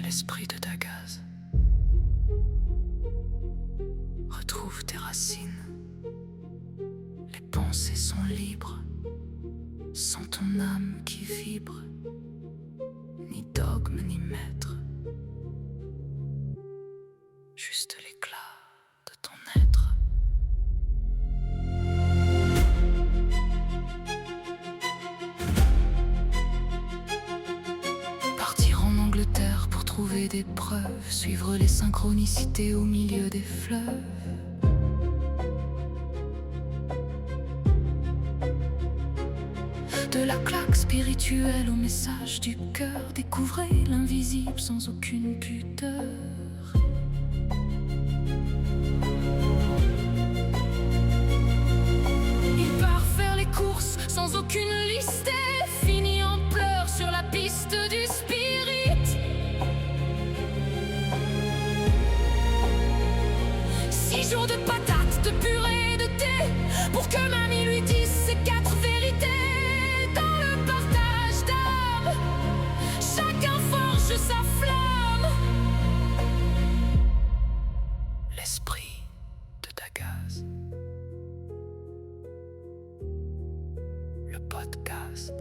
l'esprit de Dagaz. Retrouve tes racines. Les pensées sont libres, sans ton âme qui vibre, ni dogme ni maître, juste l'éclat de ton être. Partir en Angleterre pour trouver des preuves, suivre les synchronicités au milieu des fleuves. De la claque spirituelle au message du cœur, découvrez l'invisible sans aucune pudeur. Il part faire les courses sans aucune liste et finit en pleurs sur la piste du spirit. 6 jours de patates, de purée, de thé, pour que mamie lui dise ses 4 vérités. Sa flamme. L'esprit de Dagaz. Le podcast.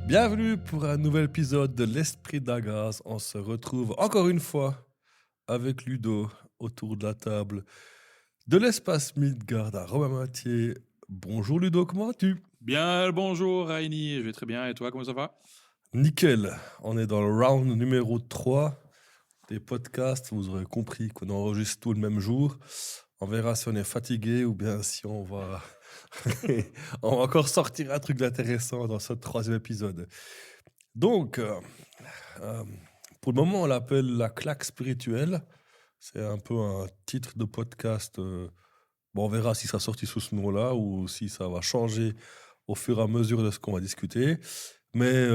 Bienvenue pour un nouvel épisode de l'Esprit Dagaz. On se retrouve encore une fois avec Ludo autour de la table de l'espace Midgard à Romain-Mathieu. Bonjour Ludo, comment vas-tu ? Bien le bonjour Rainy, je vais très bien et toi, comment ça va ? Nickel, on est dans le round numéro 3 des podcasts. Vous aurez compris qu'on enregistre tout le même jour. On verra si on est fatigué ou bien si on va, on va encore sortir un truc d'intéressant dans ce 3e épisode. Donc, pour le moment, on l'appelle la claque spirituelle. C'est un peu un titre de podcast. Bon, on verra si ça sortit sous ce nom-là ou si ça va changer au fur et à mesure de ce qu'on va discuter. Mais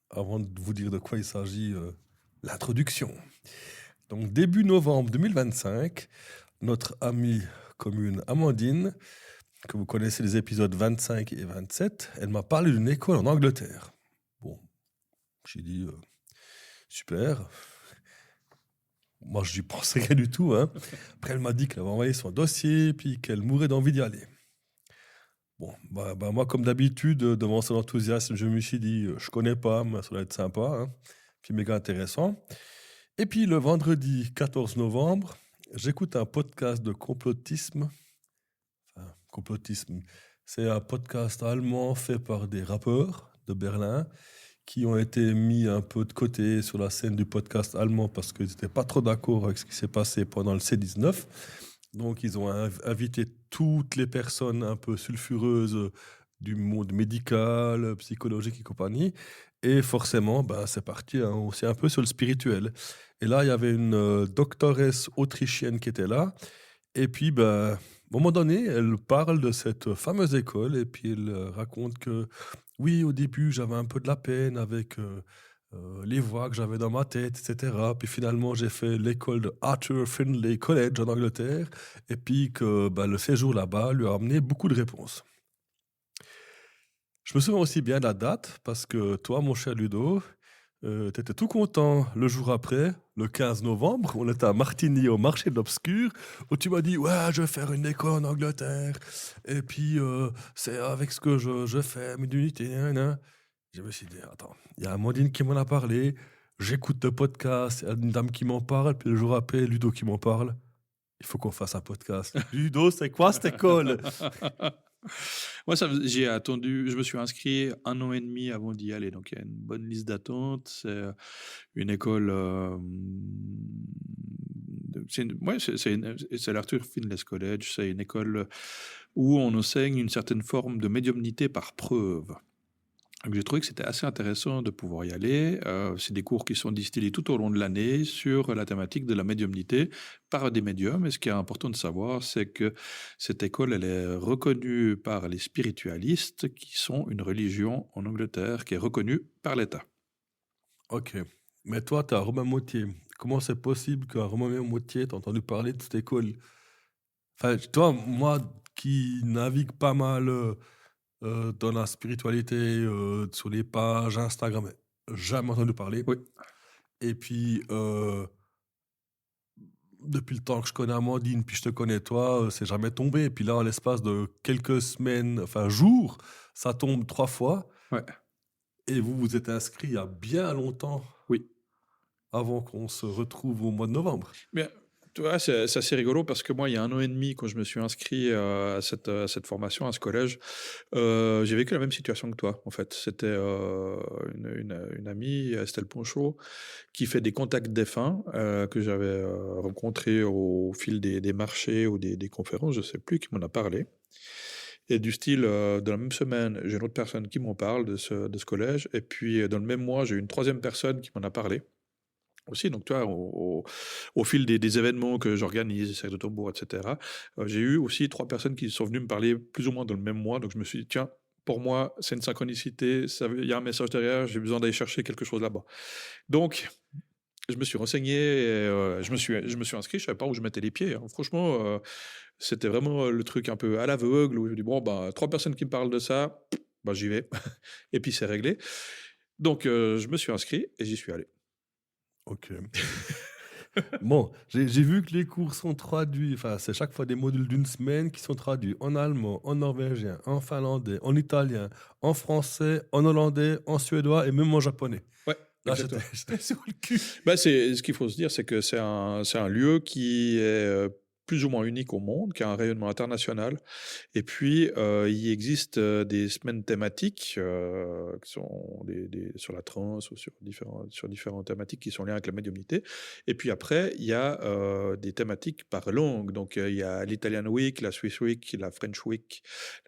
avant de vous dire de quoi il s'agit, l'introduction. Donc, début novembre 2025, notre amie commune Amandine, que vous connaissez les épisodes 25 et 27, elle m'a parlé d'une école en Angleterre. Bon, j'ai dit, super. Moi, je n'y pensais rien du tout. Hein. Après, elle m'a dit qu'elle avait envoyé son dossier puis qu'elle mourait d'envie d'y aller. Bon, moi, comme d'habitude, devant son enthousiasme, je me suis dit, je connais pas, mais ça doit être sympa, hein, puis méga intéressant. Et puis, le vendredi 14 novembre, j'écoute un podcast de complotisme. Enfin, complotisme, c'est un podcast allemand fait par des rappeurs de Berlin qui ont été mis un peu de côté sur la scène du podcast allemand parce qu'ils n'étaient pas trop d'accord avec ce qui s'est passé pendant le C19. Donc, ils ont invité toutes les personnes un peu sulfureuses du monde médical, psychologique et compagnie. Et forcément, c'est parti aussi un peu sur le spirituel. Et là, il y avait une doctoresse autrichienne qui était là. Et puis, à un moment donné, elle parle de cette fameuse école et puis elle raconte que, oui, au début, j'avais un peu de la peine avec les voix que j'avais dans ma tête, etc. Puis finalement, j'ai fait l'école de Arthur Findlay College en Angleterre et puis que le séjour là-bas lui a amené beaucoup de réponses. Je me souviens aussi bien de la date parce que toi, mon cher Ludo, tu étais tout content le jour après, le 15 novembre, on était à Martigny au marché de l'Obscur, où tu m'as dit « Ouais, je vais faire une école en Angleterre, et puis c'est avec ce que je fais, mes unités. » Je me suis dit « Attends, il y a Amandine qui m'en a parlé, j'écoute le podcast, il y a une dame qui m'en parle, puis le jour après, Ludo qui m'en parle. Il faut qu'on fasse un podcast. Ludo, c'est quoi cette école ?» Moi, j'ai attendu, je me suis inscrit 1 an et demi avant d'y aller, donc il y a une bonne liste d'attente. C'est une école, c'est l'Arthur Findlay College, c'est une école où on enseigne une certaine forme de médiumnité par preuve. Donc, j'ai trouvé que c'était assez intéressant de pouvoir y aller. C'est des cours qui sont distillés tout au long de l'année sur la thématique de la médiumnité par des médiums. Et ce qui est important de savoir, c'est que cette école, elle est reconnue par les spiritualistes, qui sont une religion en Angleterre qui est reconnue par l'État. Ok. Mais toi, tu es à Romain-Mathieu. Comment c'est possible qu'à Romain-Mathieu, tu as entendu parler de cette école ? Enfin, toi, moi qui navigue pas mal dans la spiritualité, sur les pages Instagram, jamais entendu parler. Oui. Et puis, depuis le temps que je connais Amandine, puis je te connais toi, c'est jamais tombé. Et puis là, en l'espace de quelques semaines, enfin jours, ça tombe 3 fois. Ouais. Et vous vous êtes inscrit il y a bien longtemps Oui. avant qu'on se retrouve au mois de novembre. Bien, tu vois, c'est assez rigolo parce que moi, il y a 1 an et demi, quand je me suis inscrit à cette formation, à ce collège, j'ai vécu la même situation que toi, en fait. C'était une amie, Estelle Ponchot, qui fait des contacts défunts, que j'avais rencontrés au fil des marchés ou des conférences, je ne sais plus, qui m'en a parlé. Et du style, dans la même semaine, j'ai une autre personne qui m'en parle de ce collège. Et puis, dans le même mois, j'ai une troisième personne qui m'en a parlé aussi. Donc, tu vois, au fil des événements que j'organise, Cercle de Tambour, etc., j'ai eu aussi 3 personnes qui sont venues me parler plus ou moins dans le même mois. Donc, je me suis dit, tiens, pour moi, c'est une synchronicité, il y a un message derrière, j'ai besoin d'aller chercher quelque chose là-bas. Donc, je me suis renseigné, et, je me suis inscrit, je savais pas où je mettais les pieds, hein. Franchement, c'était vraiment le truc un peu à l'aveugle, où je me dis, bon, bah, 3 personnes qui me parlent de ça, bah, j'y vais. Et puis, c'est réglé. Donc, je me suis inscrit et j'y suis allé. Ok. Bon, j'ai vu que les cours sont traduits, enfin, c'est chaque fois des modules d'une semaine qui sont traduits en allemand, en norvégien, en finlandais, en italien, en français, en hollandais, en suédois et même en japonais. Ouais, Là, exactement. j'étais sur le cul. Bah, ce qu'il faut se dire, c'est que c'est un lieu qui est plus ou moins unique au monde, qui a un rayonnement international. Et puis, il existe des semaines thématiques qui sont sur la transe ou sur différentes thématiques qui sont liées avec la médiumnité. Et puis après, il y a des thématiques par langue. Donc, il y a l'Italian Week, la Swiss Week, la French Week,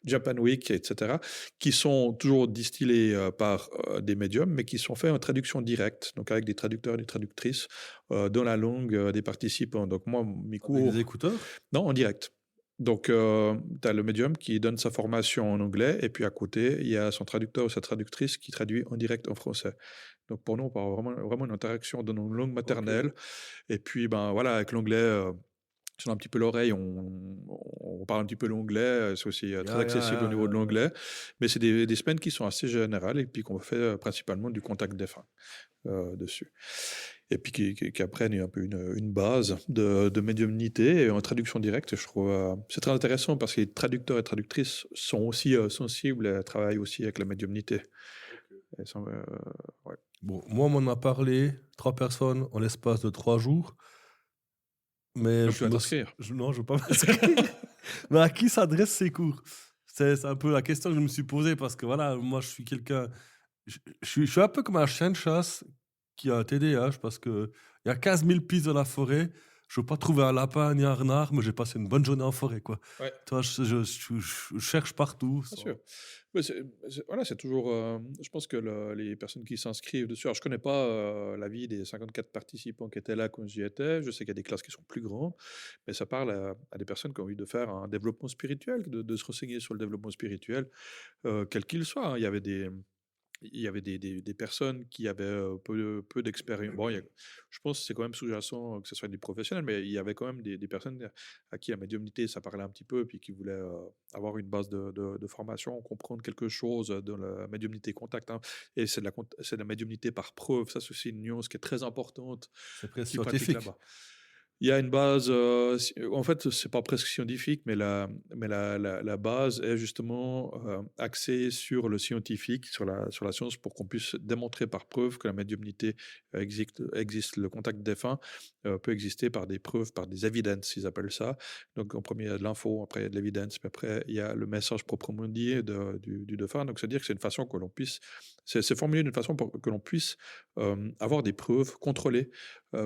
Japan Week, etc., qui sont toujours distillés par des médiums, mais qui sont faits en traduction directe, donc avec des traducteurs et des traductrices dans la langue des participants. Donc moi, mes Avec cours... des écouteurs? Non, en direct. Donc, tu as le médium qui donne sa formation en anglais, et puis à côté, il y a son traducteur ou sa traductrice qui traduit en direct en français. Donc pour nous, on parle vraiment une interaction dans nos langues maternelles. Et puis, ben voilà, avec l'anglais, si on a un petit peu l'oreille, on parle un petit peu l'anglais. C'est aussi très accessible au niveau de l'anglais. Mais c'est des semaines qui sont assez générales et puis qu'on fait principalement du contact défunt dessus. Et puis qui apprennent un peu une base de médiumnité et en traduction directe. Je trouve c'est très intéressant parce que les traducteurs et traductrices sont aussi sensibles et travaillent aussi avec la médiumnité. Et ça, ouais. Bon, moi, on m'en a parlé, 3 personnes en l'espace de 3 jours. Mais Donc tu vas t'inscrire. Non, je veux pas m'inscrire. Mais à qui s'adressent ces cours? C'est un peu la question que je me suis posée parce que voilà, moi, je suis quelqu'un. Je suis un peu comme un chien de chasse qui a un TDAH parce qu'il y a 15 000 pistes dans la forêt. Je veux pas trouver un lapin ni un renard, mais j'ai passé une bonne journée en forêt, quoi. Ouais. Toi, je cherche partout. Bien sûr. Mais voilà, c'est toujours. Je pense que les personnes qui s'inscrivent dessus. Alors, je connais pas la vie des 54 participants qui étaient là quand j'y étais. Je sais qu'il y a des classes qui sont plus grandes, mais ça parle à des personnes qui ont envie de faire un développement spirituel, de se renseigner sur le développement spirituel, quel qu'il soit, hein. Il y avait des personnes qui avaient peu d'expérience. Bon, je pense que c'est quand même sous-jacent que ce soit des professionnels, mais il y avait quand même des personnes à qui la médiumnité, ça parlait un petit peu, puis qui voulaient avoir une base de formation, comprendre quelque chose de la médiumnité contact, hein. Et c'est de la médiumnité par preuve. Ça, c'est aussi une nuance qui est très importante. C'est presque Qui pratique scientifique. là-bas. Il y a une base, en fait, c'est pas presque scientifique, mais la base est justement axée sur le scientifique, sur la science, pour qu'on puisse démontrer par preuve que la médiumnité existe. Le contact défunt peut exister par des preuves, par des evidences, ils appellent ça. Donc en premier, il y a de l'info, après il y a de l'évidence, puis après il y a le message proprement dit du défunt. Donc c'est-à-dire que c'est une façon que l'on puisse, c'est formulé d'une façon pour que l'on puisse avoir des preuves contrôlées,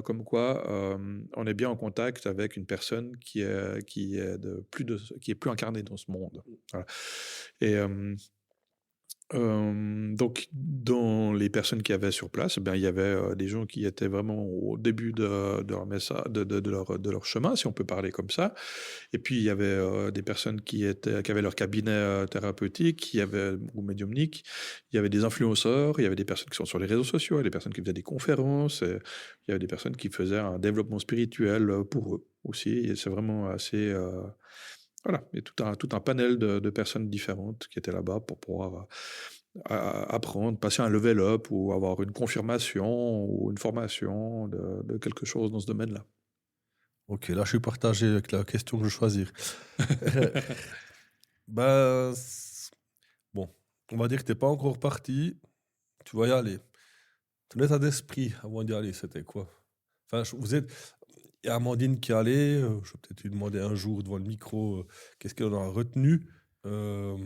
comme quoi on est bien en contact avec une personne qui est plus incarnée dans ce monde. Voilà. Et donc, dans les personnes qui avaient sur place, il y avait des gens qui étaient vraiment au début de leur chemin, si on peut parler comme ça. Et puis, il y avait des personnes qui avaient leur cabinet thérapeutique, ou médiumnique. Il y avait des influenceurs, il y avait des personnes qui sont sur les réseaux sociaux, il y avait des personnes qui faisaient des conférences, il y avait des personnes qui faisaient un développement spirituel pour eux aussi. Et c'est vraiment Voilà, il y a tout un panel de personnes différentes qui étaient là-bas pour pouvoir apprendre, passer un level up ou avoir une confirmation ou une formation de quelque chose dans ce domaine-là. Ok, là, je suis partagé avec la question que je vais choisir. Ben, bon, on va dire que t'es pas encore parti. Tu vas y aller. Ton état d'esprit avant d'y aller, c'était quoi? Enfin, vous êtes. Il y a Amandine qui est allée. Je vais peut-être lui demander un jour devant le micro qu'est-ce qu'elle en a retenu. Euh,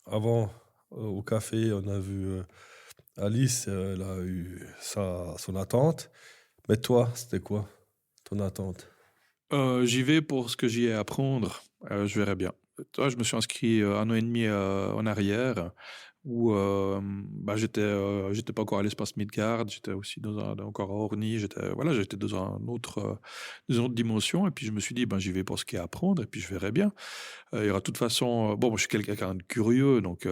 Avant, au café, on a vu Alice. Elle a eu son attente. Mais toi, c'était quoi ton attente? J'y vais pour ce que j'y ai à apprendre. Je verrai bien. Toi, je me suis inscrit 1 an et demi en arrière où j'étais pas encore à l'espace Midgard, j'étais aussi encore à Orny, j'étais dans une autre dimension et puis je me suis dit j'y vais pour ce qu'il y a à apprendre et puis je verrai bien. Il y aura de toute façon moi, je suis quelqu'un de curieux donc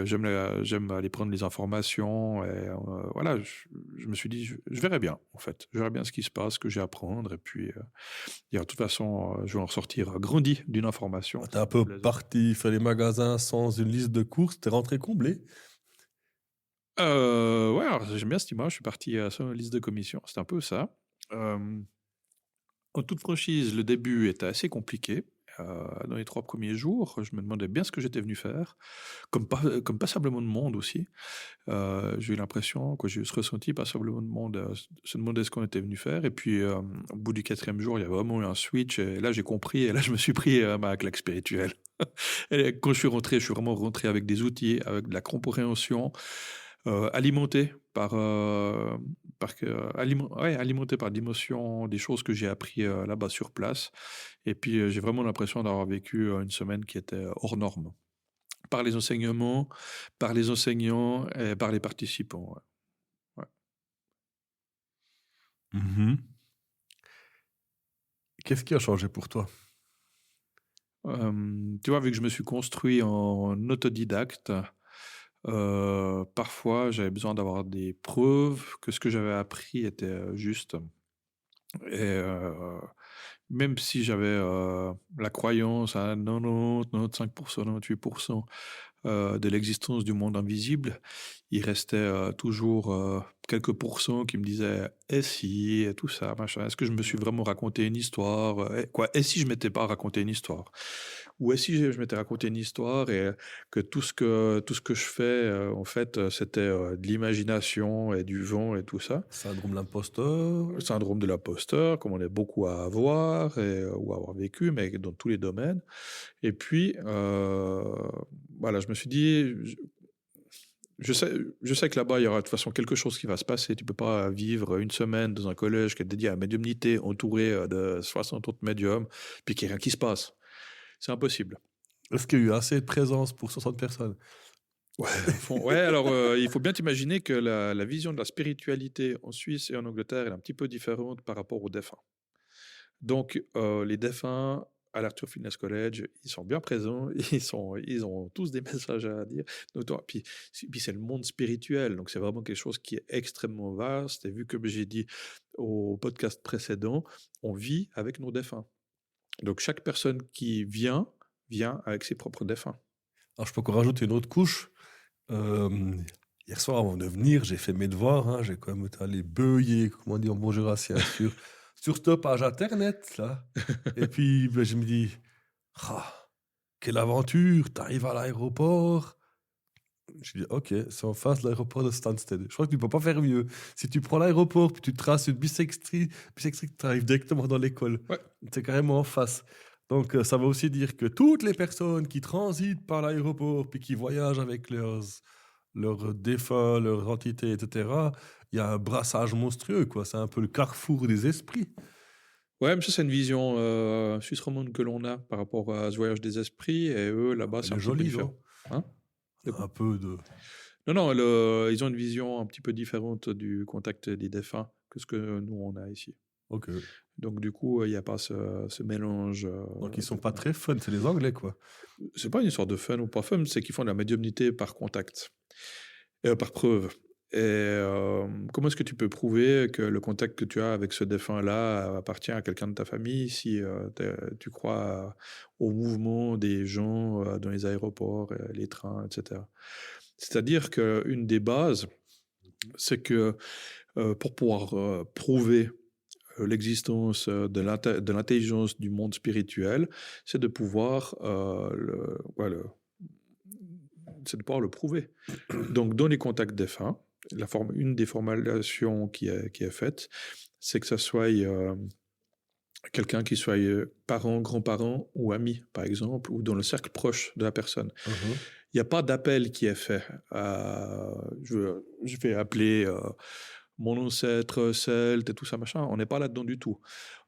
j'aime aller prendre les informations et voilà, je me suis dit je verrai bien en fait. Je verrai bien ce qui se passe, ce que j'ai à apprendre et puis il y aura de toute façon je vais en ressortir grandi d'une information. T'es un peu parti faire les magasins sans une liste de courses, t'es rentré comblé. Ouais, alors j'aime bien cette image, je suis parti sur une liste de commission, c'est un peu ça. En toute franchise, le début était assez compliqué. Dans les 3 premiers jours, je me demandais bien ce que j'étais venu faire, comme passablement de monde aussi. J'ai eu l'impression, j'ai eu ce ressenti, passablement de monde se demandait ce qu'on était venu faire. Et puis, au bout du 4e jour, il y a vraiment eu un switch. Et là, j'ai compris. Et là, je me suis pris ma claque spirituelle. Et quand je suis vraiment rentré avec des outils, avec de la compréhension, alimenté alimenté par d'émotions, des choses que j'ai appris là-bas sur place. Et puis, j'ai vraiment l'impression d'avoir vécu une semaine qui était hors norme. Par les enseignements, par les enseignants et par les participants. Ouais. Mhm. Qu'est-ce qui a changé pour toi? Tu vois, vu que je me suis construit en autodidacte, parfois j'avais besoin d'avoir des preuves que ce que j'avais appris était juste. Et même si j'avais la croyance à 90, 95%, 98% de l'existence du monde invisible, il restait toujours quelques pourcents qui me disaient « si ?» et tout ça, machin. Est-ce que je me suis vraiment raconté une histoire et si je m'étais pas raconté une histoire? Ou si je m'étais raconté une histoire et que tout ce que je fais, en fait, c'était de l'imagination et du vent et tout ça. Syndrome de l'imposteur. Syndrome de l'imposteur, comme on est beaucoup à avoir ou à avoir vécu, mais dans tous les domaines. Et puis, voilà, je me suis dit, je sais que là-bas, il y aura de toute façon quelque chose qui va se passer. Tu peux pas vivre une semaine dans un collège qui est dédié à la médiumnité, entouré de 60 autres médiums, puis qu'il n'y a rien qui se passe. C'est impossible. Est-ce qu'il y a eu assez de présence pour 60 personnes? Ouais, alors il faut bien t'imaginer que la vision de la spiritualité en Suisse et en Angleterre est un petit peu différente par rapport aux défunts. Donc, les défunts à l'Arthur Fitness College, ils sont bien présents, ils ont tous des messages à dire. Donc, puis c'est le monde spirituel, donc c'est vraiment quelque chose qui est extrêmement vaste. Et vu que j'ai dit au podcast précédent, on vit avec nos défunts. Donc, chaque personne qui vient avec ses propres défunts. Alors, je peux encore rajouter une autre couche. Hier soir, avant de venir, j'ai fait mes devoirs. Hein, j'ai quand même été allé beuiller, comment on dit en bon jurassien, sur cette page internet. Là. Et puis, je me dis, quelle aventure, t'arrives à l'aéroport. Je dis, ok, c'est en face de l'aéroport de Stansted. Je crois que tu ne peux pas faire mieux. Si tu prends l'aéroport, puis tu traces une bisextrie, tu arrives directement dans l'école. Ouais. C'est carrément en face. Donc, ça veut aussi dire que toutes les personnes qui transitent par l'aéroport, puis qui voyagent avec leurs défunts, leurs entités, etc., il y a un brassage monstrueux, quoi. C'est un peu le carrefour des esprits. Ouais, mais ça, c'est une vision suisse romande que l'on a par rapport à ce voyage des esprits. Et eux, là-bas, c'est un petit peu différent. Hein? Un peu de... Non, ils ont une vision un petit peu différente du contact des défunts que ce que nous, on a ici. Ok. Donc, du coup, il n'y a pas ce mélange. Donc, ils ne sont pas très fun, c'est les Anglais, quoi. C'est pas une histoire de fun ou pas fun, c'est qu'ils font de la médiumnité par contact, par preuve. Comment est-ce que tu peux prouver que le contact que tu as avec ce défunt-là appartient à quelqu'un de ta famille si tu crois au mouvement des gens dans les aéroports, les trains, etc. C'est-à-dire qu'une des bases, c'est que pour pouvoir prouver l'existence de l'intelligence du monde spirituel, c'est de pouvoir c'est de pouvoir le prouver. Donc, dans les contacts défunts, une des formulations qui est faite, c'est que ça soit quelqu'un qui soit parent, grand-parent ou ami, par exemple, ou dans le cercle proche de la personne. Il n'y a pas d'appel qui est fait. Je vais appeler mon ancêtre celte et tout ça, machin. On n'est pas là-dedans du tout.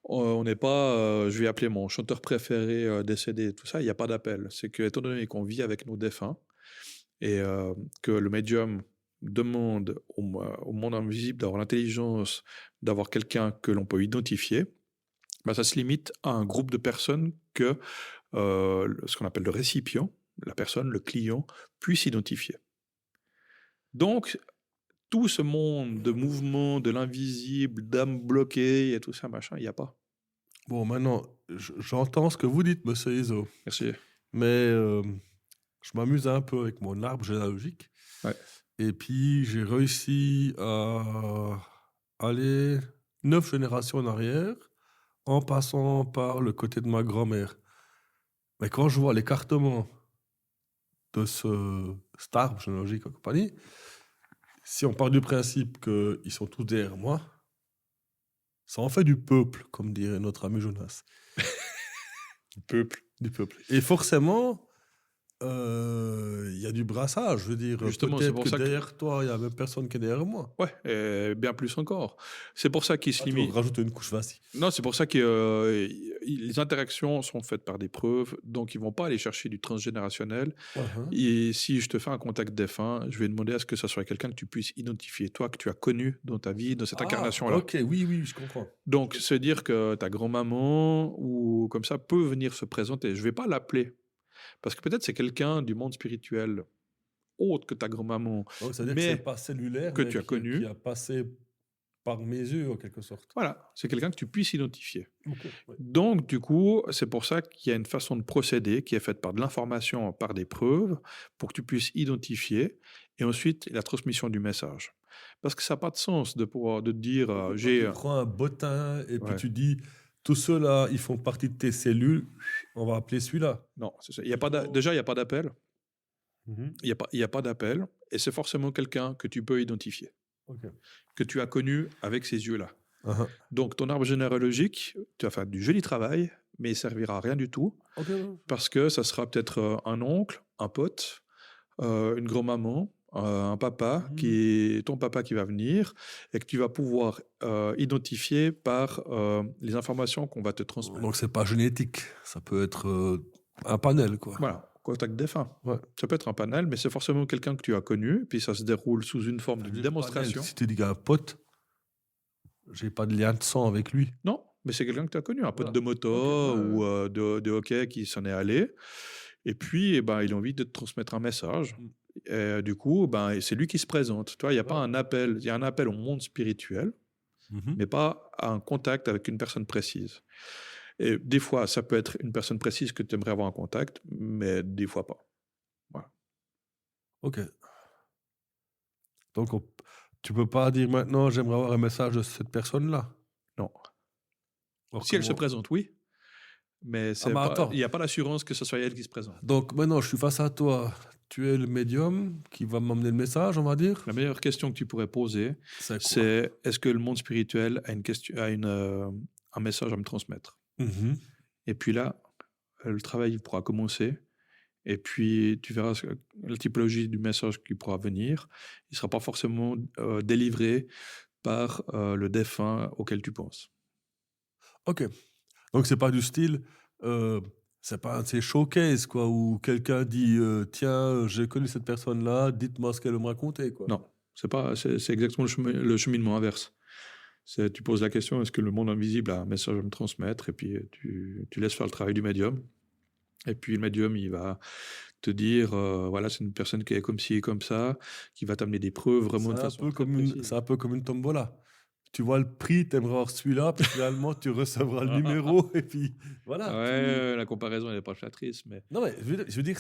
On n'est pas, je vais appeler mon chanteur préféré décédé, tout ça. Il n'y a pas d'appel. C'est que, étant donné qu'on vit avec nos défunts et que le médium demande au monde invisible d'avoir l'intelligence, d'avoir quelqu'un que l'on peut identifier, bah, ça se limite à un groupe de personnes que ce qu'on appelle le récipient, la personne, le client, puisse identifier. Donc, tout ce monde de mouvements, de l'invisible, d'âmes bloquées et tout ça, machin, il n'y a pas. Bon, maintenant, j'entends ce que vous dites, monsieur Iso. Merci. Mais je m'amuse un peu avec mon arbre généalogique. Ouais. Et puis, j'ai réussi à aller 9 générations en arrière en passant par le côté de ma grand-mère. Mais quand je vois l'écartement de cet arbre généalogique en compagnie, si on part du principe qu'ils sont tous derrière moi, ça en fait du peuple, comme dirait notre ami Jonas. Du peuple. Du peuple. Et forcément, il y a du brassage. Je veux dire, justement, c'est peut-être pour que ça que derrière toi, il y a même personne qui est derrière moi. Ouais, et bien plus encore. C'est pour ça qu'il se Tu limite. rajoutes une couche vas-y. Non, c'est pour ça que les interactions sont faites par des preuves, donc ils vont pas aller chercher du transgénérationnel. Et si je te fais un contact défunt, je vais demander à ce que ça soit quelqu'un que tu puisses identifier, toi, que tu as connu dans ta vie, dans cette incarnation-là. Ok, oui, je comprends. Donc, se dire que ta grand-maman ou comme ça peut venir se présenter. Je vais pas l'appeler, parce que peut-être c'est quelqu'un du monde spirituel autre que ta grand-maman. Donc, c'est-à-dire mais que c'est pas cellulaire, que mais tu as connu. qui a passé par mes yeux, en quelque sorte. Voilà, c'est quelqu'un que tu puisses identifier. Okay, ouais. Donc, du coup, c'est pour ça qu'il y a une façon de procéder qui est faite par de l'information, par des preuves, pour que tu puisses identifier, et ensuite la transmission du message. Parce que ça n'a pas de sens de te dire Tu prends un bottin et puis tu dis tous ceux-là, ils font partie de tes cellules, on va appeler celui-là. Non, c'est ça. Déjà, il n'y a pas d'appel. Il n'y a pas d'appel, et c'est forcément quelqu'un que tu peux identifier, que tu as connu avec ces yeux-là. Donc, ton arbre généalogique, tu vas faire du joli travail, mais il ne servira à rien du tout, parce que ça sera peut-être un oncle, un pote, une grand-maman, un papa, ton papa qui va venir, et que tu vas pouvoir identifier par les informations qu'on va te transmettre. Donc, ce n'est pas génétique, ça peut être un panel, quoi. Voilà. Contact défunt. Ouais. Ça peut être un panel, mais c'est forcément quelqu'un que tu as connu, puis ça se déroule sous une forme de démonstration. Panel, si tu dis qu'un pote, j'ai pas de lien de sang avec lui. Non, mais c'est quelqu'un que tu as connu, un pote de moto ou de hockey qui s'en est allé, et puis il a envie de te transmettre un message. Et du coup, c'est lui qui se présente. Tu vois, il n'y a pas un appel, il y a un appel au monde spirituel, mais pas à un contact avec une personne précise. Et des fois, ça peut être une personne précise que tu aimerais avoir en contact, mais des fois pas. Voilà. Ok. Donc, tu peux pas dire maintenant, j'aimerais avoir un message de cette personne-là. Non. Alors, si elle se présente, oui. Mais il n'y a pas l'assurance que ce soit elle qui se présente. Donc, maintenant, je suis face à toi. Tu es le médium qui va m'emmener le message, on va dire. La meilleure question que tu pourrais poser, c'est est-ce que le monde spirituel a un message à me transmettre? Et puis là, le travail pourra commencer. Et puis, tu verras la typologie du message qui pourra venir. Il ne sera pas forcément délivré par le défunt auquel tu penses. Ok. Donc, ce n'est pas du style... c'est pas un de ces showcases, quoi, où quelqu'un dit tiens, j'ai connu cette personne-là, dites-moi ce qu'elle veut me raconter, quoi. Non, c'est exactement le cheminement inverse. Tu poses la question, est-ce que le monde invisible a un message à me transmettre? Et puis tu laisses faire le travail du médium. Et puis le médium, il va te dire, voilà, c'est une personne qui est comme ci et comme ça, qui va t'amener des preuves vraiment de C'est un façon peu très comme précise. c'est un peu comme une tombola. Tu vois le prix, tu aimerais avoir celui-là, puis finalement, tu recevras le numéro, et puis voilà. Ouais, la comparaison, elle n'est pas flattrice, mais Non, mais je veux dire,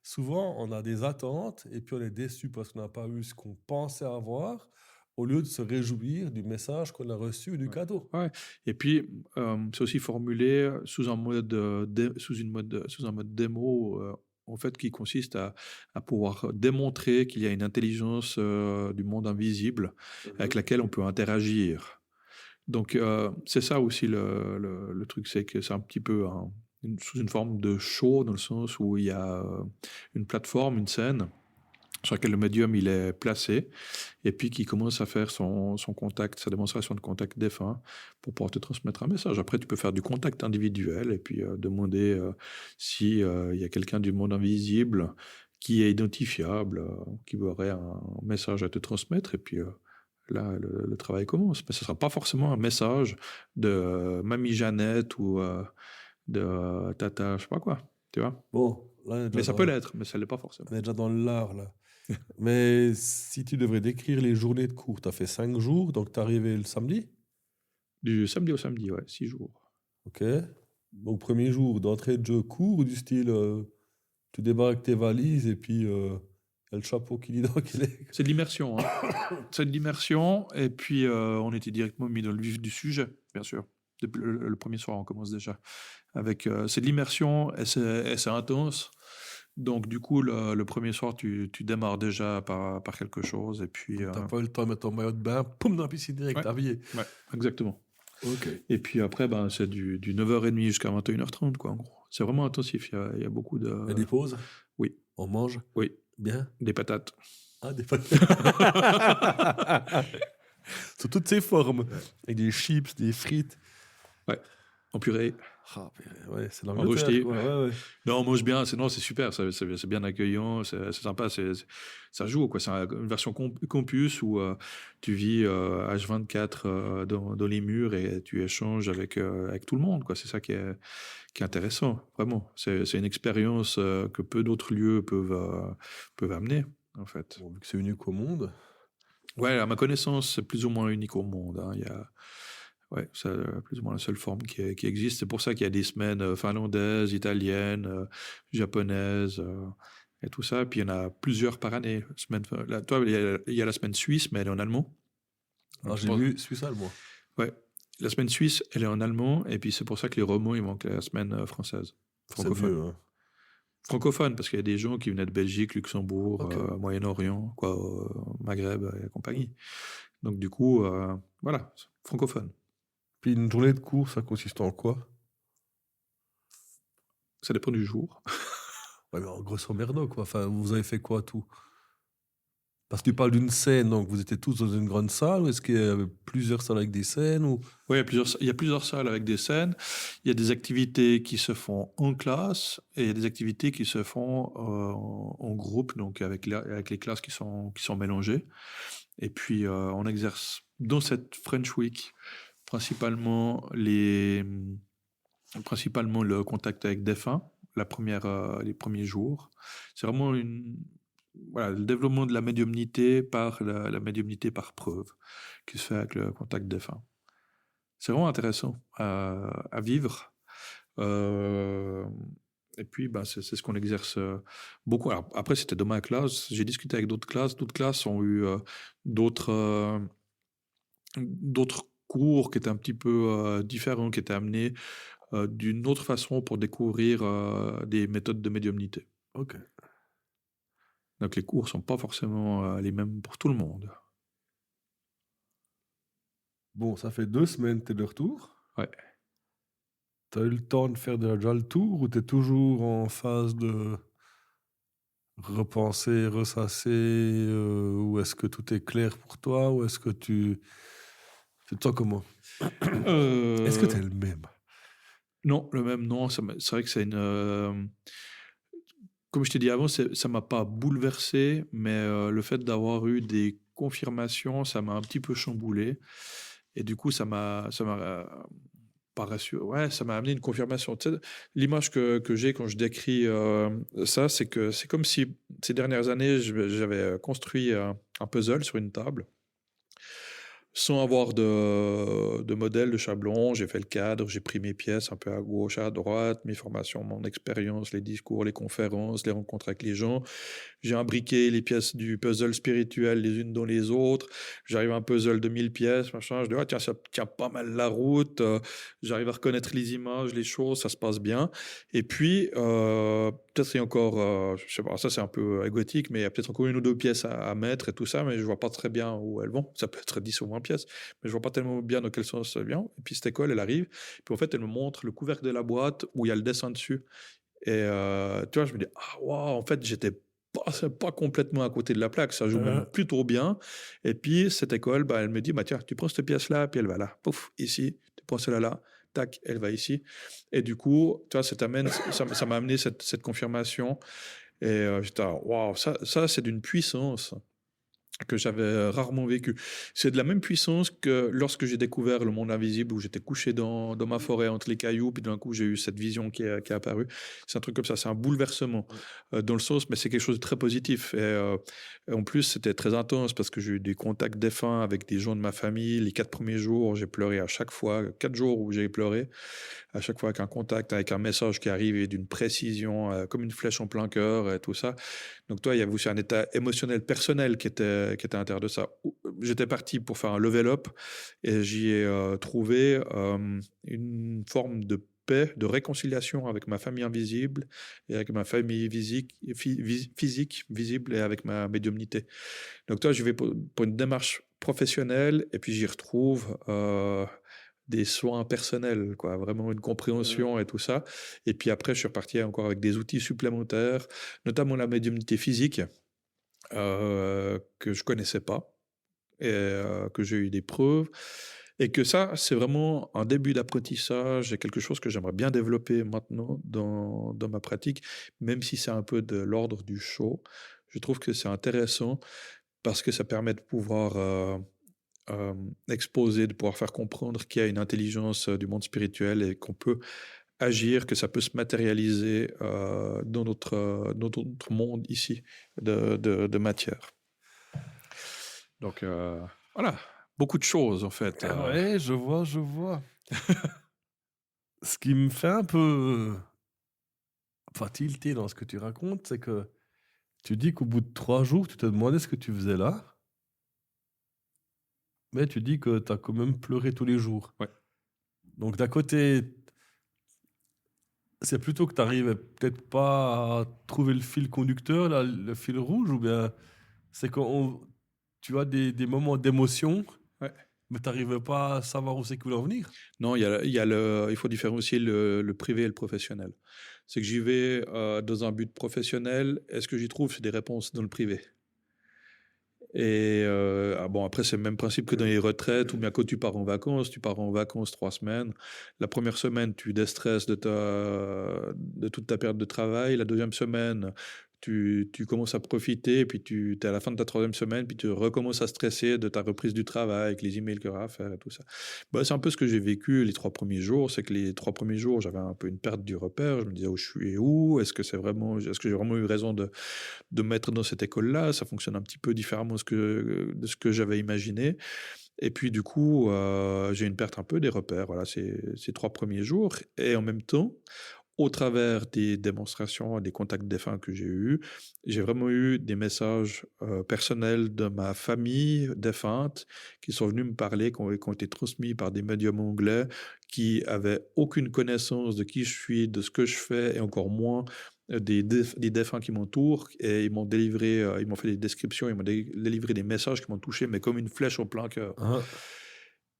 souvent, on a des attentes, et puis on est déçu parce qu'on n'a pas eu ce qu'on pensait avoir, au lieu de se réjouir du message qu'on a reçu ou du Ouais. cadeau. Ouais. Et puis, c'est aussi formulé sous un mode, sous un mode démo, en fait, qui consiste à pouvoir démontrer qu'il y a une intelligence du monde invisible avec laquelle on peut interagir. Donc, c'est ça aussi le truc, c'est que c'est un petit peu sous une forme de show, dans le sens où il y a une plateforme, une scène, sur laquelle le médium il est placé, et puis qui commence à faire son contact, sa démonstration de contact défunt, pour pouvoir te transmettre un message. Après, tu peux faire du contact individuel, et puis demander si il y a quelqu'un du monde invisible qui est identifiable, qui aurait un message à te transmettre, et puis là, le travail commence. Mais ce ne sera pas forcément un message de Mamie Jeannette ou de Tata, je sais pas quoi, tu vois. Bon, là, on est Mais déjà ça peut l'être, mais ça ne l'est pas forcément. on est déjà dans l'art, là. Mais si tu devrais décrire les journées de cours, tu as fait 5 jours, donc tu es arrivé le samedi. Du samedi au samedi, ouais, 6 jours. OK. Donc, premier jour, d'entrée de jeu court, ou du style, tu débarques avec tes valises, et puis y a le chapeau qui dit dans quel est. C'est de l'immersion, hein. C'est de l'immersion, et puis on était directement mis dans le vif du sujet, bien sûr. Depuis le premier soir, on commence déjà. C'est de l'immersion, et c'est intense. Donc, du coup, le premier soir, tu démarres déjà par quelque chose, et puis... T'as pas eu le temps de mettre ton maillot de bain, poum, dans la piscine direct, Ouais. habillé. Ouais, exactement. OK. Et puis après, ben, c'est du 9h30 jusqu'à 21h30, quoi, en gros. C'est vraiment intensif, il y a beaucoup de... Il y a des pauses. Oui, On mange oui, bien. des patates. Ah, des pâtes. Sous toutes ses formes. Avec des chips, des frites. Ouais, en purée. Ah, purée, ouais, c'est En l'Angleterre, rôti. quoi. Ouais, ouais. Non, on mange bien, c'est super, c'est bien accueillant, c'est sympa, ça joue, quoi. C'est une version campus où tu vis H24 dans les murs, et tu échanges avec tout le monde, quoi. C'est ça qui est intéressant, vraiment. C'est une expérience que peu d'autres lieux peuvent amener, en fait. Bon, vu que c'est unique au monde. Ouais, à ma connaissance, c'est plus ou moins unique au monde, hein. Ouais, c'est plus ou moins la seule forme qui existe. C'est pour ça qu'il y a des semaines finlandaises, italiennes, japonaises, et tout ça. Puis il y en a plusieurs par année. Toi, il y a la semaine suisse, mais elle est en allemand. Alors, j'ai vu Suisse-Allemand. Ouais, la semaine suisse, elle est en allemand. Et puis c'est pour ça que les Romands, il manque la semaine française. C'est Francophone. mieux, hein. Francophone, parce qu'il y a des gens qui venaient de Belgique, Luxembourg, Ok. Moyen-Orient, quoi, Maghreb et compagnie. Donc du coup, voilà, francophone. Puis une journée de cours, ça consiste en quoi? Ça dépend du jour. Ouais, mais en grosso merdo, quoi. Enfin, vous avez fait quoi, tout? Parce que tu parles d'une scène, donc vous étiez tous dans une grande salle, ou est-ce qu'il y avait plusieurs salles avec des scènes, ou... Oui, il y a plusieurs salles avec des scènes. Il y a des activités qui se font en classe, et il y a des activités qui se font en groupe, donc avec les classes qui sont mélangées. Et puis, on exerce dans cette French Week principalement le contact avec défunts, les premiers jours. C'est vraiment le développement de la médiumnité par la médiumnité par preuve qui se fait avec le contact défunt. C'est vraiment intéressant à vivre. Et puis, ben, c'est ce qu'on exerce beaucoup. Alors, après, c'était dans ma classe. J'ai discuté avec d'autres classes. D'autres classes ont eu d'autres cours qui étaient un petit peu différents, qui étaient amenés d'une autre façon pour découvrir des méthodes de médiumnité. Ok. Donc les cours ne sont pas forcément les mêmes pour tout le monde. Bon, ça fait 2 semaines que tu es de retour. Ouais. Tu as eu le temps de faire déjà le tour, ou tu es toujours en phase de repenser, ressasser, ou est-ce que tout est clair pour toi, ou est-ce que tu te sens comment? Est-ce que tu es le même? Non, le même non. C'est vrai que c'est une... Comme je t'ai dit avant, ça ne m'a pas bouleversé, mais le fait d'avoir eu des confirmations, ça m'a un petit peu chamboulé. Et du coup, ça m'a Ouais, ça m'a amené une confirmation. Tu sais, l'image que j'ai quand je décris ça, c'est que c'est comme si ces dernières années, j'avais construit un puzzle sur une table sans avoir de modèle, de chablon. J'ai fait le cadre, j'ai pris mes pièces un peu à gauche, à droite, mes formations, mon expérience, les discours, les conférences, les rencontres avec les gens. J'ai imbriqué les pièces du puzzle spirituel les unes dans les autres. J'arrive à un puzzle de 1000 pièces, machin. Je dis, ah, tiens, ça tient pas mal la route. J'arrive à reconnaître les images, les choses, ça se passe bien. Et puis, peut-être il y a encore, je sais pas, ça c'est un peu égotique, mais il y a peut-être encore une ou deux pièces à mettre et tout ça, mais je vois pas très bien où elles vont. Ça peut être 10 ou 20 pièces, mais je vois pas tellement bien dans quel sens ça vient. Et puis cette école, elle arrive, puis en fait, elle me montre le couvercle de la boîte où il y a le dessin dessus. Et tu vois, je me dis, ah, waouh, en fait, j'étais pas complètement à côté de la plaque, ça joue même plutôt bien. Et puis, cette école, bah, elle me dit, bah, tiens, tu prends cette pièce-là, puis elle va là, pouf, ici, tu prends celle-là là, tac, elle va ici. Et du coup, tu vois, ça m'a amené cette confirmation. Et j'étais, waouh, ça c'est d'une puissance que j'avais rarement vécu. C'est de la même puissance que lorsque j'ai découvert le monde invisible, où j'étais couché dans ma forêt entre les cailloux, puis d'un coup j'ai eu cette vision qui est apparue. C'est un truc comme ça, c'est un bouleversement dans le sens, mais c'est quelque chose de très positif. Et en plus, c'était très intense parce que j'ai eu des contacts défunts avec des gens de ma famille. Les 4 premiers jours, j'ai pleuré à chaque fois, 4 jours où j'ai pleuré, à chaque fois avec un contact, avec un message qui arrive et d'une précision, comme une flèche en plein cœur et tout ça. Donc toi, il y avait aussi un état émotionnel personnel qui était à l'intérieur de ça. J'étais parti pour faire un level up et j'y ai trouvé une forme de paix, de réconciliation avec ma famille invisible et avec ma famille physique visible et avec ma médiumnité. Donc toi, je vais pour une démarche professionnelle et puis j'y retrouve des soins personnels, quoi, vraiment une compréhension et tout ça. Et puis après, je suis reparti encore avec des outils supplémentaires, notamment la médiumnité physique, que je connaissais pas et que j'ai eu des preuves. Et que ça, c'est vraiment un début d'apprentissage et quelque chose que j'aimerais bien développer maintenant dans ma pratique, même si c'est un peu de l'ordre du show. Je trouve que c'est intéressant parce que ça permet de pouvoir exposer, de pouvoir faire comprendre qu'il y a une intelligence du monde spirituel et qu'on peut agir, que ça peut se matérialiser dans notre monde ici de matière. Donc voilà, beaucoup de choses en fait. Ouais, je vois. Ce qui me fait un peu tilter dans ce que tu racontes, c'est que tu dis qu'au bout de 3 jours, tu te demandais ce que tu faisais là, mais tu dis que tu as quand même pleuré tous les jours. Ouais. Donc d'un côté, c'est plutôt que tu n'arrivais peut-être pas à trouver le fil conducteur, là, le fil rouge, ou bien c'est quand tu as des moments d'émotion, Ouais. mais tu n'arrivais pas à savoir où c'est qu'ils voulaient en venir. Non, il faut différencier le privé et le professionnel. C'est que j'y vais dans un but professionnel, et ce que j'y trouve, c'est des réponses dans le privé. Et bon, après, c'est le même principe que dans les retraites, ou bien quand tu pars en vacances 3 semaines. La première semaine, tu déstresses de toute ta période de travail. La deuxième semaine, tu commences à profiter, et puis tu es à la fin de ta troisième semaine, puis tu recommences à stresser de ta reprise du travail, avec les emails qu'il y aura à faire et tout ça. Bah, c'est un peu ce que j'ai vécu les 3 premiers jours. C'est que les 3 premiers jours, j'avais un peu une perte du repère. Je me disais où je suis et où. Est-ce que j'ai vraiment eu raison de me mettre dans cette école-là? Ça fonctionne un petit peu différemment de ce que j'avais imaginé. Et puis du coup, j'ai une perte un peu des repères, voilà, ces 3 premiers jours. Et en même temps, au travers des démonstrations, des contacts défunts que j'ai vraiment eu des messages personnels de ma famille défunte qui sont venus me parler, qui ont été transmis par des médiums anglais qui avaient aucune connaissance de qui je suis, de ce que je fais, et encore moins des défunts qui m'entourent. Et ils m'ont fait des descriptions, ils m'ont délivré des messages qui m'ont touché, mais comme une flèche au plein cœur.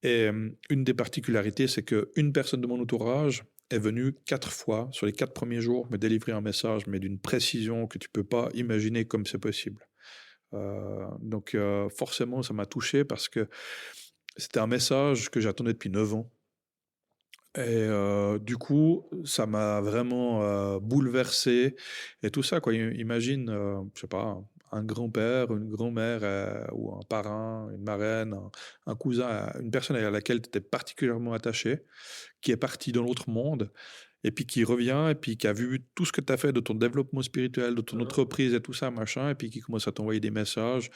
Et une des particularités, c'est qu'une personne de mon entourage est venue 4 fois sur les 4 premiers jours me délivrer un message, mais d'une précision que tu peux pas imaginer comme c'est possible. Donc forcément, ça m'a touché parce que c'était un message que j'attendais depuis 9 ans. Et du coup, ça m'a vraiment bouleversé et tout ça, quoi. Imagine, je sais pas, un grand-père, une grand-mère ou un parrain, une marraine, un cousin, une personne à laquelle tu étais particulièrement attaché, qui est parti dans l'autre monde, et puis qui revient, et puis qui a vu tout ce que tu as fait de ton développement spirituel, de ton entreprise et tout ça, machin, et puis qui commence à t'envoyer des messages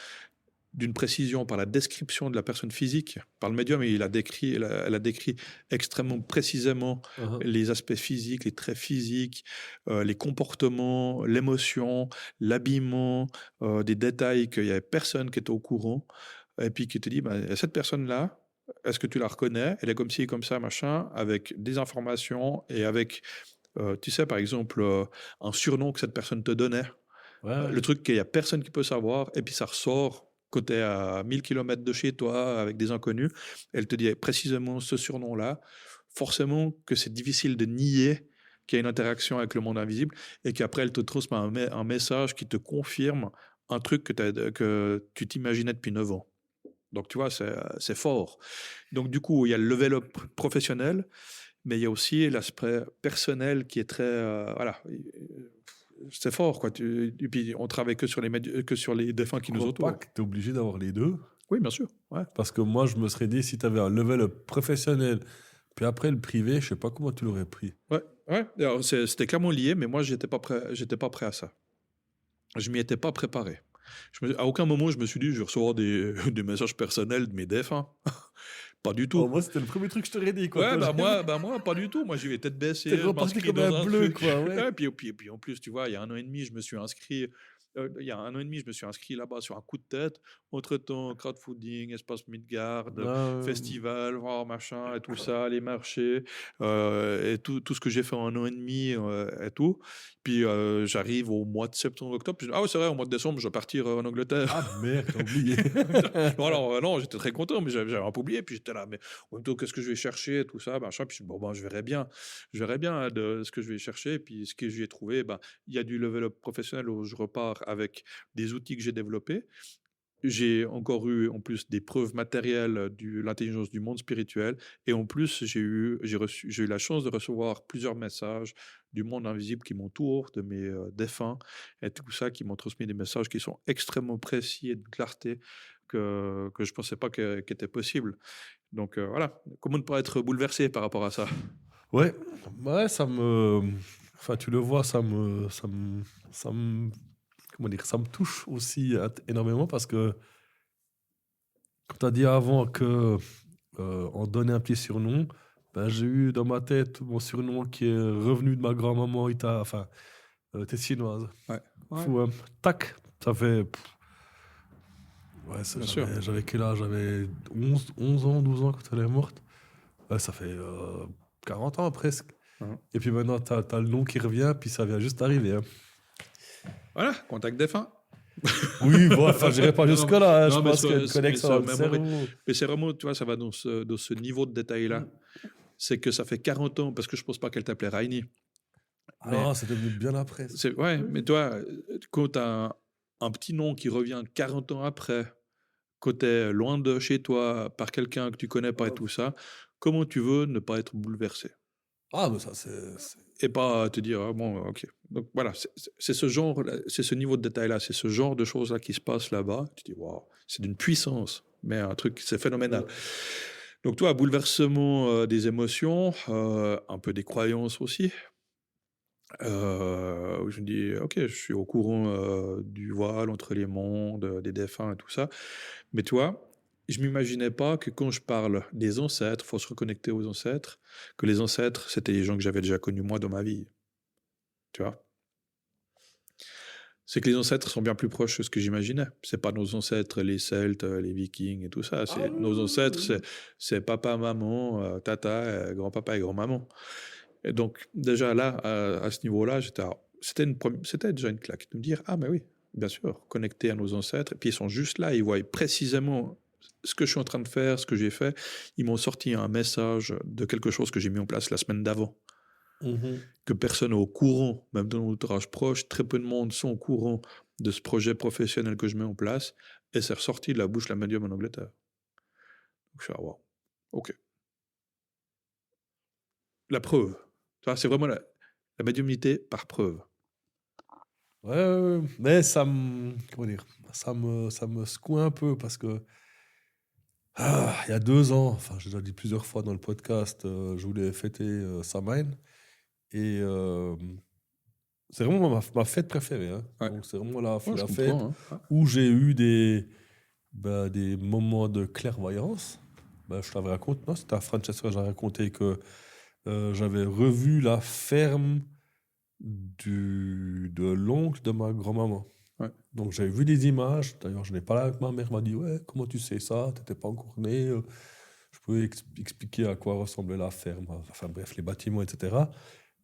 d'une précision par la description de la personne physique, par le médium, et elle a décrit extrêmement précisément les aspects physiques, les traits physiques, les comportements, l'émotion, l'habillement, des détails qu'il n'y avait personne qui était au courant, et puis qui te dit, cette personne-là, est-ce que tu la reconnais? Elle est comme ci, comme ça, machin, avec des informations et avec, tu sais, par exemple, un surnom que cette personne te donnait. Le truc qu'il n'y a personne qui peut savoir, et puis ça ressort quand tu es à 1000 km de chez toi avec des inconnus. Elle te dit précisément ce surnom-là. Forcément que c'est difficile de nier qu'il y a une interaction avec le monde invisible, et qu'après elle te transmet un message qui te confirme un truc que tu t'imaginais depuis 9 ans. Donc tu vois, c'est fort. Donc du coup, il y a le level up professionnel, mais il y a aussi l'aspect personnel qui est très... voilà, c'est fort, quoi. Et puis on travaille que sur les défunts qui nous entourent. Tu es obligé d'avoir les deux. Oui, bien sûr. Ouais. Parce que moi, je me serais dit, si tu avais un level up professionnel, puis après le privé, je sais pas comment tu l'aurais pris. Ouais. Alors, c'était clairement lié, mais moi, j'étais pas prêt à ça. Je m'y étais pas préparé. À aucun moment, je me suis dit, je vais recevoir des messages personnels de mes défunts. Pas du tout. Moi, c'était le premier truc que je t'aurais dit, quoi. Ouais, moi, pas du tout. Moi, j'y vais tête baissée. T'es reparti comme un bleu, quoi. Ouais. Puis en plus, tu vois, il y a 1 an et demi, je me suis inscrit là-bas sur un coup de tête. Entre-temps, crowdfunding, Espace Midgard, festival, machin, et tout ça, les marchés, et tout ce que j'ai fait en 1 an et demi, et tout. Puis j'arrive au mois de septembre-octobre. Ah oui, c'est vrai, au mois de décembre, je dois partir en Angleterre. Ah merde, t'as oublié. non, j'étais très content, mais j'avais un peu oublié. Puis j'étais là, mais en même temps, qu'est-ce que je vais chercher, et tout ça, machin. Puis je verrai bien. Je verrai bien de ce que je vais chercher. Et puis ce que j'ai trouvé, il y a du level up professionnel où je repars avec des outils que j'ai développés. J'ai encore eu en plus des preuves matérielles de l'intelligence du monde spirituel, et en plus j'ai eu la chance de recevoir plusieurs messages du monde invisible qui m'entoure, de mes défunts et tout ça, qui m'ont transmis des messages qui sont extrêmement précis et de clarté que je pensais pas qu'était possible. Donc voilà, comment ne pas être bouleversé par rapport à ça? Ouais, ça me... Enfin, tu le vois, ça me comment dire, ça me touche aussi énormément, parce que quand tu as dit avant que on donnait un petit surnom, j'ai eu dans ma tête mon surnom qui est revenu de ma grand-maman, tessinoise. Ouais. Fou, hein. Tac, ça fait... Bien sûr. J'avais quel âge? J'avais 11 ans, 12 ans quand elle est morte. Ça fait 40 ans presque. Et puis maintenant, tu as le nom qui revient, puis ça vient juste d'arriver. Hein. Voilà, contact défunt. Oui, bon, enfin, je n'irai pas jusque-là. Hein. Je Non, mais pense qu'il y a une connexion dans le cerveau. Mais c'est vraiment, tu vois, ça va dans ce niveau de détail-là. C'est que ça fait 40 ans, parce que je ne pense pas qu'elle t'appelait Raini. Non, c'est devenu bien après. Ouais, mais toi, quand tu as un petit nom qui revient 40 ans après, quand tu es loin de chez toi, par quelqu'un que tu connais pas et tout ça, comment tu veux ne pas être bouleversé? Ah, mais ça, c'est... Et pas te dire, ah, bon, ok. Donc voilà, c'est ce genre, c'est ce niveau de détail-là, c'est ce genre de choses-là qui se passe là-bas. Tu dis, waouh, c'est d'une puissance, mais un truc, c'est phénoménal. Donc toi, bouleversement des émotions, un peu des croyances aussi. Où je me dis, ok, je suis au courant du voile entre les mondes, des défunts et tout ça. Mais tu vois, je m'imaginais pas que quand je parle des ancêtres, il faut se reconnecter aux ancêtres, que les ancêtres, c'était les gens que j'avais déjà connus moi dans ma vie. Tu vois? C'est que les ancêtres sont bien plus proches que ce que j'imaginais. C'est pas nos ancêtres, les Celtes, les Vikings et tout ça. Nos ancêtres, c'est papa, maman, tata, grand-papa et grand-maman. Et donc, déjà là, à ce niveau-là, c'était déjà une claque. De me dire, ah, mais oui, bien sûr, connecter à nos ancêtres. Et puis, ils sont juste là, ils voient précisément ce que je suis en train de faire, ce que j'ai fait. Ils m'ont sorti un message de quelque chose que j'ai mis en place la semaine d'avant. Que personne n'est au courant, même dans l'entourage proche, très peu de monde sont au courant de ce projet professionnel que je mets en place. Et c'est ressorti de la bouche de la médium en Angleterre. Donc, je suis wow, ok. La preuve. C'est vraiment la médiumnité par preuve. Ouais. Mais comment dire, ça me secoue un peu parce que il y a 2 ans, enfin, j'ai déjà dit plusieurs fois dans le podcast, je voulais fêter Samhain et c'est vraiment ma fête préférée, hein. Ouais. Donc c'est vraiment la Ouais, je fête comprends, hein. où j'ai eu des moments de clairvoyance. Je t'avais raconté, non, c'était à Francesca, j'ai raconté que j'avais revu la ferme de l'oncle de ma grand-maman. Ouais. Donc j'avais vu des images. D'ailleurs, je n'ai pas là avec ma mère. Elle m'a dit, ouais, comment tu sais ça? T'étais pas encore né. Je pouvais expliquer à quoi ressemblait la ferme. Enfin bref, les bâtiments, etc.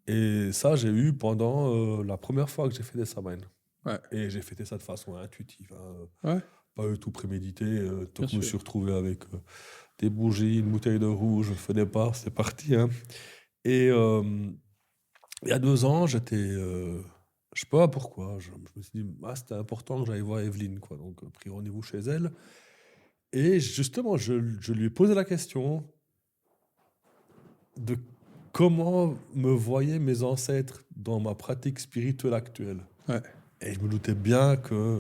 Et ça, j'ai eu pendant la première fois que j'ai fait des Samhain. Ouais. Et j'ai fêté ça de façon intuitive, hein. Ouais, Pas du tout prémédité. Tant bien que je me sûr. suis retrouvé avec des bougies, une bouteille de rouge, je faisais pas, c'est parti, hein. Et il y a 2 ans, je sais pas pourquoi, je me suis dit, c'était important que j'aille voir Evelyne, quoi. Donc, pris rendez-vous chez elle. Et justement, je lui ai posé la question de comment me voyaient mes ancêtres dans ma pratique spirituelle actuelle. Ouais. Et je me doutais bien que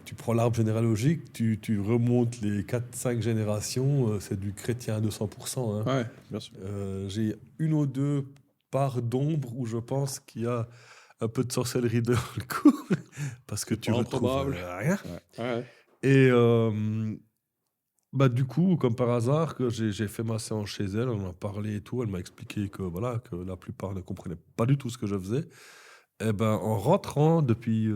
tu prends l'arbre généalogique, tu remontes les 4-5 générations, c'est du chrétien à 200%, hein. Ouais, bien sûr. J'ai une ou deux parts d'ombre où je pense qu'il y a un peu de sorcellerie dans le coup, parce que tu pas retrouves improbable. rien. Ouais. Et du coup, comme par hasard, que j'ai fait ma séance chez elle, on en a parlé et tout, elle m'a expliqué que, voilà, que la plupart ne comprenaient pas du tout ce que je faisais. Et en rentrant depuis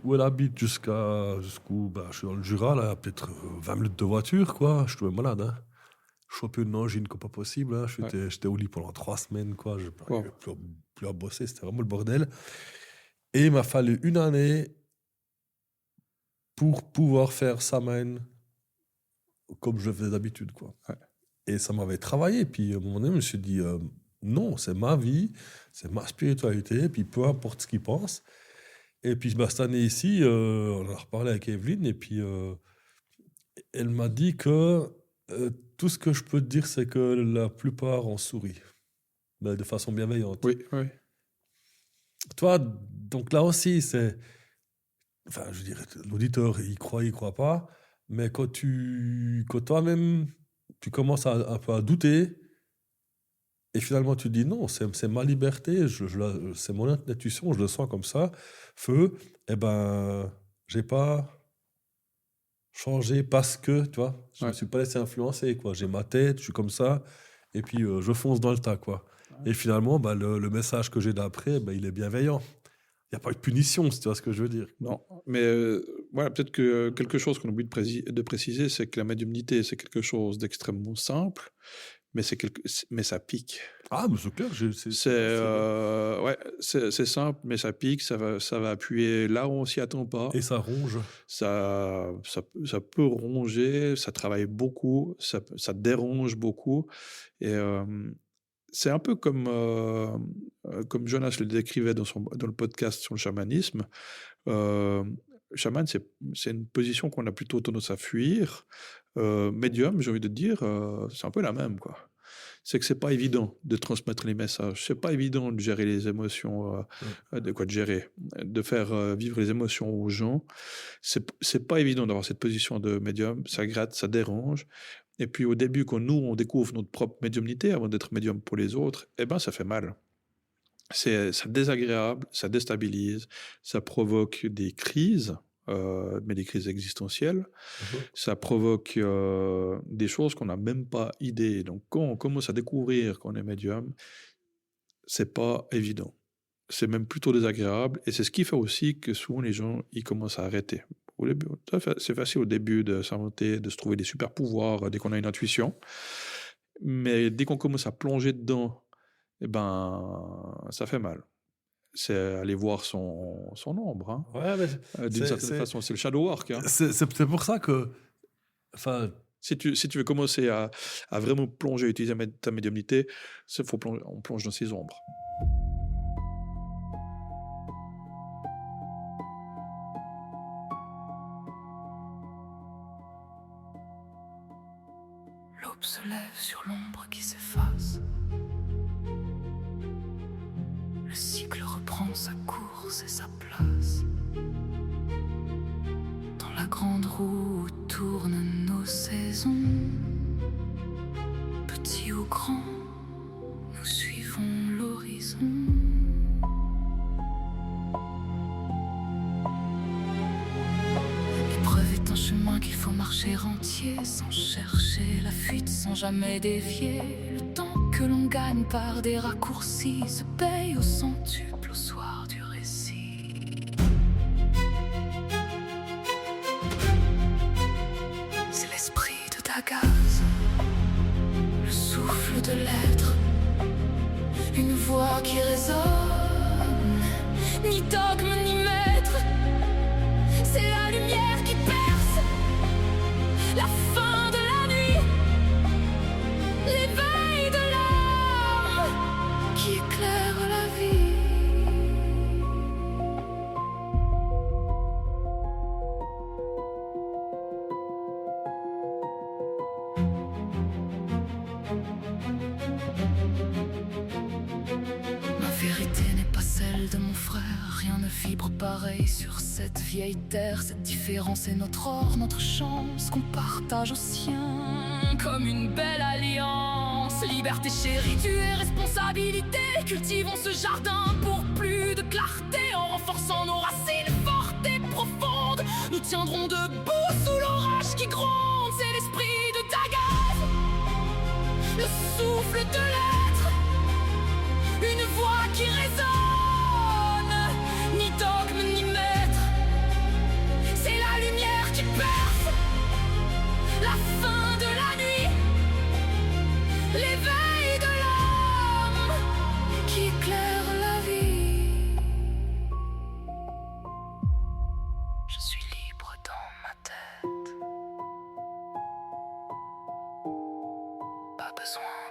où elle habite jusqu'où je suis dans le Jura, là, peut-être 20 minutes de voiture, quoi. Je suis tombé malade, hein. Chopé une angine comme pas possible, hein. J'étais au lit pendant 3 semaines, quoi. Je n'arrivais plus à bosser, c'était vraiment le bordel. Et il m'a fallu 1 année pour pouvoir faire Samhain comme je faisais d'habitude, quoi. Ouais. Et ça m'avait travaillé. Puis à un moment donné, je me suis dit, non, c'est ma vie, c'est ma spiritualité, puis peu importe ce qu'ils pensent. Et puis cette année ici, on a reparlé avec Evelyne, et puis elle m'a dit que tout ce que je peux te dire, c'est que la plupart en sourient, mais de façon bienveillante. Oui. Toi, donc là aussi, c'est... Enfin, je dirais, l'auditeur, il croit pas, mais quand toi-même, tu commences un peu à douter, et finalement tu te dis non, c'est ma liberté, c'est mon intuition, je le sens comme ça, feu, j'ai pas changé parce que, tu vois, je me suis pas laissé influencer, quoi. J'ai ma tête, je suis comme ça, et puis je fonce dans le tas, quoi. Ouais. Et finalement, le message que j'ai d'après, il est bienveillant. Il n'y a pas eu de punition, si tu vois ce que je veux dire. Non, mais voilà, peut-être que quelque chose qu'on oublie de préciser, c'est que la médiumnité, c'est quelque chose d'extrêmement simple, mais ça pique. Ah, mais c'est clair. C'est simple, mais ça pique, ça va appuyer là où on s'y attend pas. Et ça ronge. Ça peut ronger, ça travaille beaucoup, ça dérange beaucoup. Et c'est un peu comme Jonas le décrivait dans le podcast sur le chamanisme. Chaman, c'est une position qu'on a plutôt tendance à fuir. Médium, j'ai envie de dire, c'est un peu la même, quoi. C'est que c'est pas évident de transmettre les messages, c'est pas évident de gérer les émotions, de faire vivre les émotions aux gens. C'est pas évident d'avoir cette position de médium, ça gratte, ça dérange. Et puis au début, quand on découvre notre propre médiumnité avant d'être médium pour les autres, ça fait mal. C'est désagréable, ça déstabilise, ça provoque des crises, mais des crises existentielles. Ça provoque des choses qu'on n'a même pas idée. Donc quand on commence à découvrir qu'on est médium, c'est pas évident. C'est même plutôt désagréable, et c'est ce qui fait aussi que souvent les gens ils commencent à arrêter. Au début, c'est facile au début de s'inventer, de se trouver des super pouvoirs dès qu'on a une intuition, mais dès qu'on commence à plonger dedans, ça fait mal. C'est aller voir son ombre, hein. Ouais, d'une certaine façon, c'est le shadow work, hein. C'est pour ça que, enfin, si tu veux commencer à vraiment plonger, utiliser ta médiumnité, on plonge dans ses ombres. L'aube se lève sur l'ombre qui s'efface. Le cycle reprend prend sa course et sa place. Dans la grande roue où tournent nos saisons, petits ou grands, nous suivons l'horizon. L'épreuve est un chemin qu'il faut marcher entier, sans chercher la fuite, sans jamais dévier. Le temps que l'on gagne par des raccourcis se paye au centuple au soir du récit. C'est l'esprit de Dagaz, le souffle de l'être, une voix qui résonne, ni dogme ni maître. C'est la lumière qui perce, la fin de la nuit, l'éveil de l'âme qui éclaire la vie. Ma vérité n'est pas celle de mon frère, rien ne vibre pareil sur cette vieille terre. Cette différence est notre or, notre chance qu'on partage aux siens comme une belle alliance. Liberté chérie, tu es responsabilité. Cultivons ce jardin pour plus de clarté. En renforçant nos racines fortes et profondes, nous tiendrons debout sous l'orage qui gronde. C'est l'esprit de Dagaz, le souffle de l'être, une voix qui résonne, ni dogme ni maître. C'est la lumière qui perce, la fin de la nuit, l'éveil de l'âme qui éclaire la vie. Je suis libre dans ma tête, pas besoin